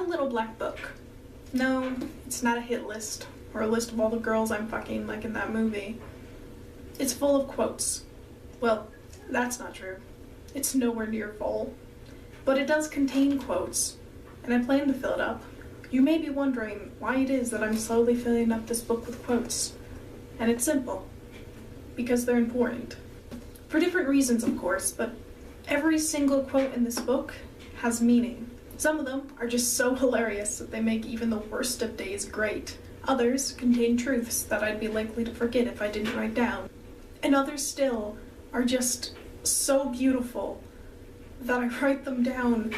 a little black book. No, it's not a hit list, or a list of all the girls I'm fucking like in that movie. It's full of quotes. Well, that's not true. It's nowhere near full. But it does contain quotes, and I plan to fill it up. You may be wondering why it is that I'm slowly filling up this book with quotes. And it's simple. Because they're important. For different reasons, of course, but every single quote in this book has meaning. Some of them are just so hilarious that they make even the worst of days great. Others contain truths that I'd be likely to forget if I didn't write down. And others still are just so beautiful that I write them down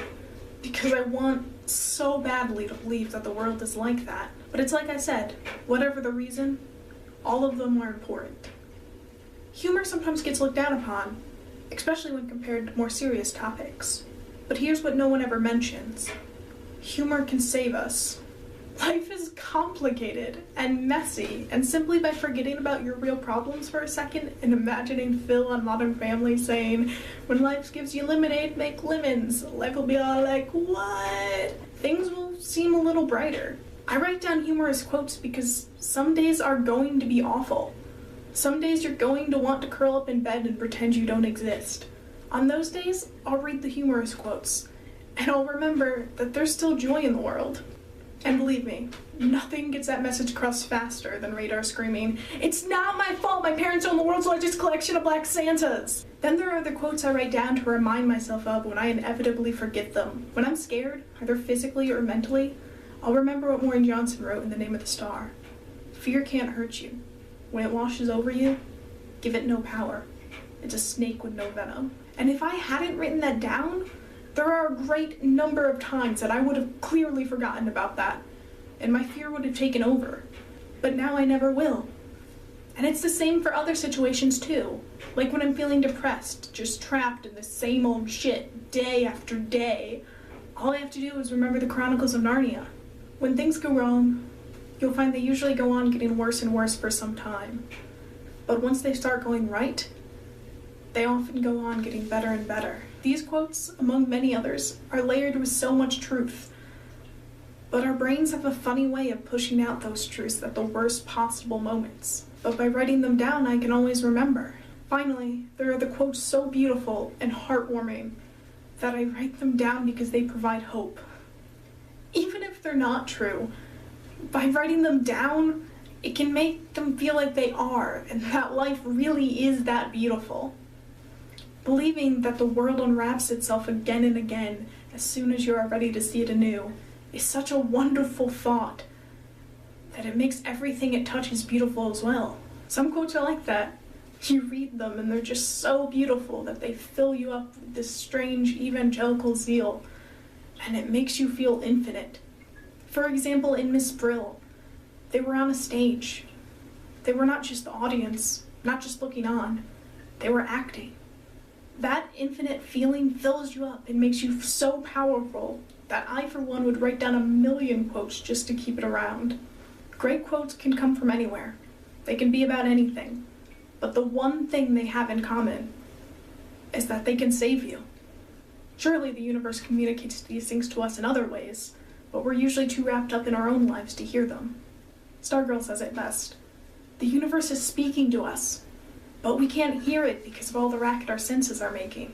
because I want so badly to believe that the world is like that. But it's like I said, whatever the reason, all of them are important. Humor sometimes gets looked down upon, especially when compared to more serious topics. But here's what no one ever mentions. Humor can save us. Life is complicated and messy, and simply by forgetting about your real problems for a second and imagining Phil on Modern Family saying, "When life gives you lemonade, make lemons," life will be all like, what? Things will seem a little brighter. I write down humorous quotes because some days are going to be awful. Some days you're going to want to curl up in bed and pretend you don't exist. On those days, I'll read the humorous quotes, and I'll remember that there's still joy in the world. And believe me, nothing gets that message across faster than Radar screaming, "It's not my fault my parents own the world's largest collection of black Santas!" Then there are the quotes I write down to remind myself of when I inevitably forget them. When I'm scared, either physically or mentally, I'll remember what Maureen Johnson wrote in The Name of the Star. Fear can't hurt you. When it washes over you, give it no power. It's a snake with no venom. And if I hadn't written that down, there are a great number of times that I would have clearly forgotten about that, and my fear would have taken over. But now I never will. And it's the same for other situations too. Like when I'm feeling depressed, just trapped in the same old shit day after day. All I have to do is remember the Chronicles of Narnia. When things go wrong, you'll find they usually go on getting worse and worse for some time. But once they start going right, they often go on getting better and better. These quotes, among many others, are layered with so much truth. But our brains have a funny way of pushing out those truths at the worst possible moments. But by writing them down, I can always remember. Finally, there are the quotes so beautiful and heartwarming that I write them down because they provide hope. Even if they're not true, by writing them down, it can make them feel like they are, and that life really is that beautiful. Believing that the world unwraps itself again and again as soon as you are ready to see it anew is such a wonderful thought that it makes everything it touches beautiful as well. Some quotes are like that. You read them and they're just so beautiful that they fill you up with this strange evangelical zeal, and it makes you feel infinite. For example, in Miss Brill, they were on a stage. They were not just the audience, not just looking on. They were acting. That infinite feeling fills you up and makes you so powerful that I, for one, would write down 1,000,000 quotes just to keep it around. Great quotes can come from anywhere. They can be about anything. But the one thing they have in common is that they can save you. Surely the universe communicates these things to us in other ways, but we're usually too wrapped up in our own lives to hear them. Stargirl says it best. The universe is speaking to us, but we can't hear it because of all the racket our senses are making.